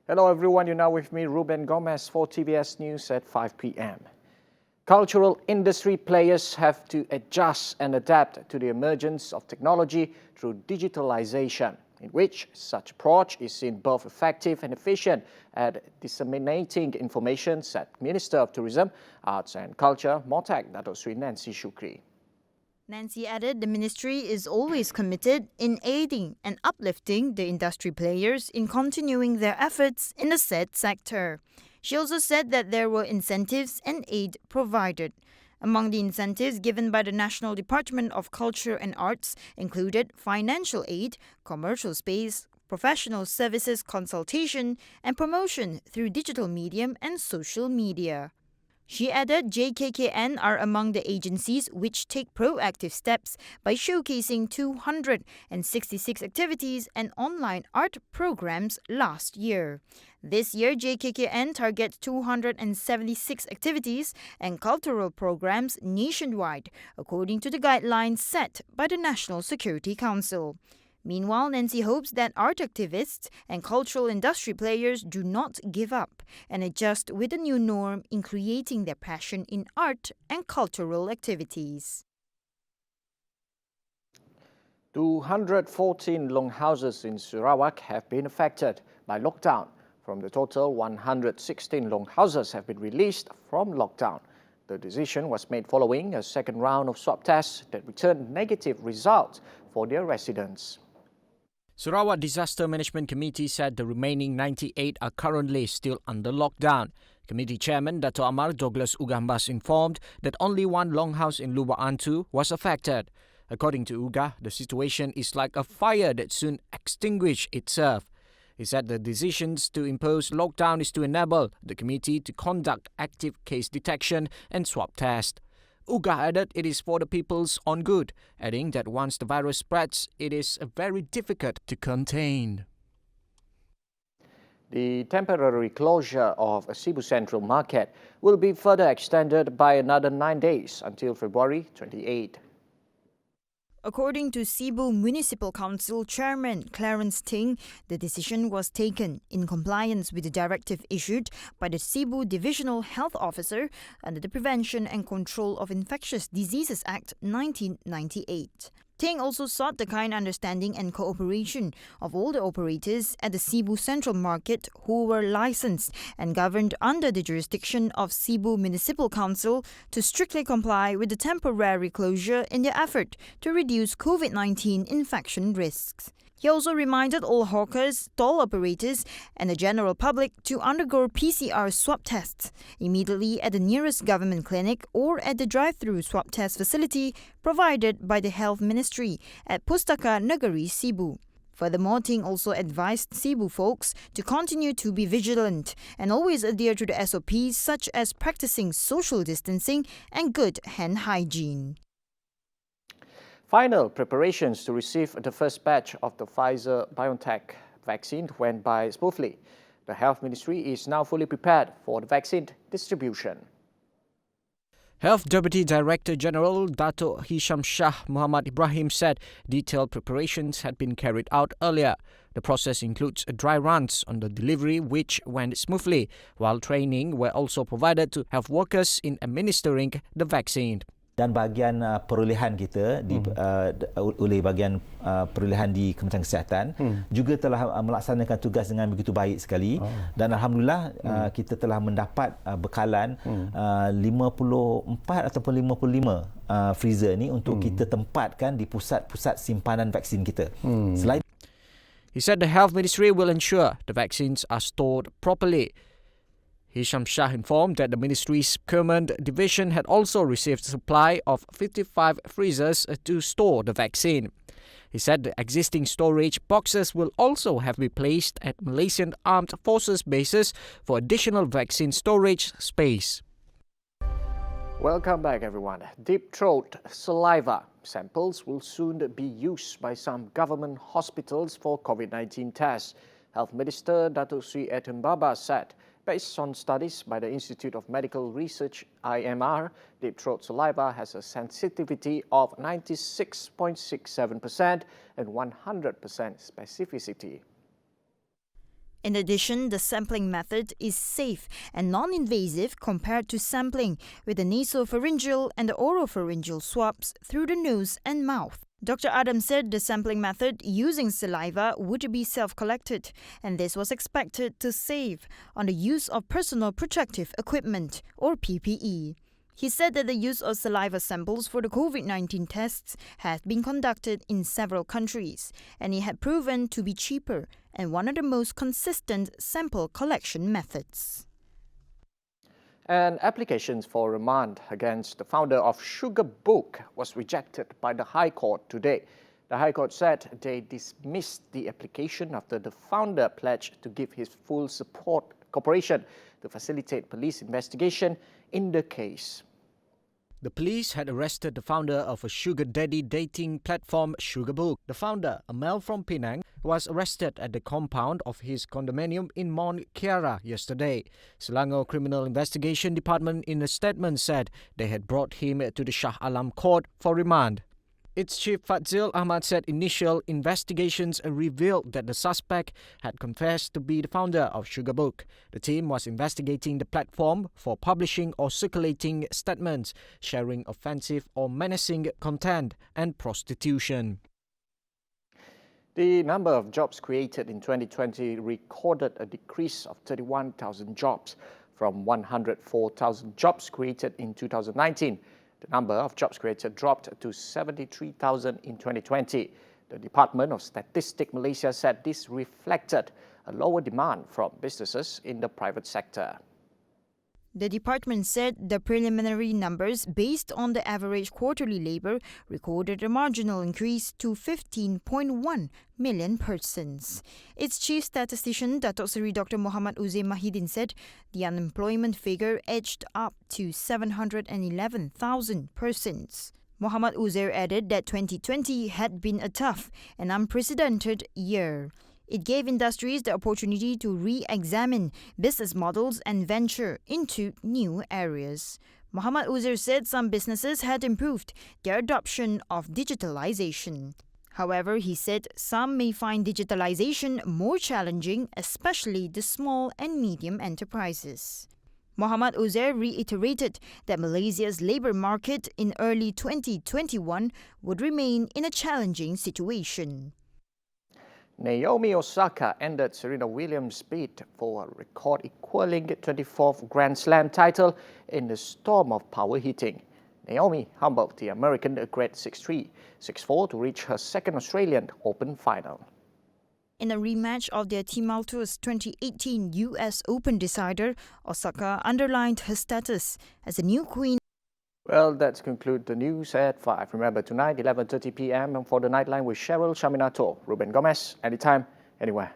Hello everyone, you're now with me, Ruben Gomez, for TVS News at 5 p.m. Cultural industry players have to adjust and adapt to the emergence of technology through digitalization, in which such approach is seen both effective and efficient at disseminating information, said Minister of Tourism, Arts and Culture, MOTAC, Dato' Sri Nancy Shukri. Nancy added the ministry is always committed in aiding and uplifting the industry players in continuing their efforts in the said sector. She also said that there were incentives and aid provided. Among the incentives given by the National Department of Culture and Arts included financial aid, commercial space, professional services consultation, and promotion through digital medium and social media. She added JKKN are among the agencies which take proactive steps by showcasing 266 activities and online art programs last year. This year, JKKN targets 276 activities and cultural programs nationwide, according to the guidelines set by the National Security Council. Meanwhile, Nancy hopes that art activists and cultural industry players do not give up and adjust with the new norm in creating their passion in art and cultural activities. 214 longhouses in Sarawak have been affected by lockdown. From the total, 116 longhouses have been released from lockdown. The decision was made following a second round of swab tests that returned negative results for their residents. Sarawak Disaster Management Committee said the remaining 98 are currently still under lockdown. Committee Chairman Dato' Amar Douglas Ugambas informed that only one longhouse in Lubak Antu was affected. According to Uga, the situation is like a fire that soon extinguishes itself. He said the decisions to impose lockdown is to enable the committee to conduct active case detection and swab test. Uga added it is for the people's own good, adding that once the virus spreads, it is very difficult to contain. The temporary closure of Sibu Central Market will be further extended by another 9 days until February 28. According to Sibu Municipal Council Chairman Clarence Ting, the decision was taken in compliance with the directive issued by the Sibu Divisional Health Officer under the Prevention and Control of Infectious Diseases Act 1998. Ting also sought the kind understanding and cooperation of all the operators at the Sibu Central Market who were licensed and governed under the jurisdiction of Sibu Municipal Council to strictly comply with the temporary closure in their effort to reduce COVID-19 infection risks. He also reminded all hawkers, stall operators and the general public to undergo PCR swab tests immediately at the nearest government clinic or at the drive-through swab test facility provided by the Health Ministry at Pustaka Negeri Sibu. Furthermore, Ting also advised Sibu folks to continue to be vigilant and always adhere to the SOPs such as practicing social distancing and good hand hygiene. Final preparations to receive the first batch of the Pfizer-BioNTech vaccine went by smoothly. The Health Ministry is now fully prepared for the vaccine distribution. Health Deputy Director General Dato' Hisham Shah Muhammad Ibrahim said detailed preparations had been carried out earlier. The process includes dry runs on the delivery which went smoothly, while training were also provided to health workers in administering the vaccine. Dan bahagian perolehan kita oleh bahagian perolehan di Kementerian Kesihatan juga telah melaksanakan tugas dengan begitu baik sekali dan alhamdulillah kita telah mendapat bekalan 54 ataupun 55 freezer ni untuk kita tempatkan di pusat-pusat simpanan vaksin kita. Selain He said the Health Ministry will ensure the vaccines are stored properly. Hisham Shah informed that the ministry's procurement division had also received a supply of 55 freezers to store the vaccine. He said the existing storage boxes will also have been placed at Malaysian Armed Forces bases for additional vaccine storage space. Welcome back everyone. Deep throat saliva samples will soon be used by some government hospitals for COVID-19 tests. Health Minister Dato' Sri Etan Baba said, based on studies by the Institute of Medical Research IMR, deep throat saliva has a sensitivity of 96.67% and 100% specificity. In addition, the sampling method is safe and non-invasive compared to sampling with the nasopharyngeal and the oropharyngeal swabs through the nose and mouth. Dr. Adam said the sampling method using saliva would be self-collected, and this was expected to save on the use of personal protective equipment, or PPE. He said that the use of saliva samples for the COVID-19 tests had been conducted in several countries, and it had proven to be cheaper and one of the most consistent sample collection methods. An application for remand against the founder of SUGARBOOK was rejected by the High Court today. The High Court said they dismissed the application after the founder pledged to give his full cooperation to facilitate police investigation in the case. The police had arrested the founder of a sugar daddy dating platform SUGARBOOK. The founder, a male from Penang, was arrested at the compound of his condominium in Mount Kiara yesterday. Selangor Criminal Investigation Department in a statement said they had brought him to the Shah Alam Court for remand. Its chief Fadzil Ahmad said initial investigations revealed that the suspect had confessed to be the founder of SUGARBOOK. The team was investigating the platform for publishing or circulating statements, sharing offensive or menacing content, and prostitution. The number of jobs created in 2020 recorded a decrease of 31,000 jobs from 104,000 jobs created in 2019. The number of jobs created dropped to 73,000 in 2020. The Department of Statistics Malaysia said this reflected a lower demand from businesses in the private sector. The department said the preliminary numbers based on the average quarterly labour recorded a marginal increase to 15.1 million persons. Its chief statistician, Datuk Seri Dr. Muhammad Uzair Mahidin said the unemployment figure edged up to 711,000 persons. Muhammad Uzair added that 2020 had been a tough and unprecedented year. It gave industries the opportunity to re-examine business models and venture into new areas. Muhammad Uzair said some businesses had improved their adoption of digitalization. However, he said some may find digitalization more challenging, especially the small and medium enterprises. Muhammad Uzair reiterated that Malaysia's labour market in early 2021 would remain in a challenging situation. Naomi Osaka ended Serena Williams' bid for a record-equalling 24th Grand Slam title in the storm of power hitting. Naomi humbled the American a great 6-3, 6-4 to reach her second Australian Open final. In a rematch of their tumultuous 2018 US Open decider, Osaka underlined her status as a new queen. Well, that concludes the news at 5. Remember, tonight, 11:30 p.m. for the Nightline with Cheryl Shaminato, Ruben Gomez, anytime, anywhere.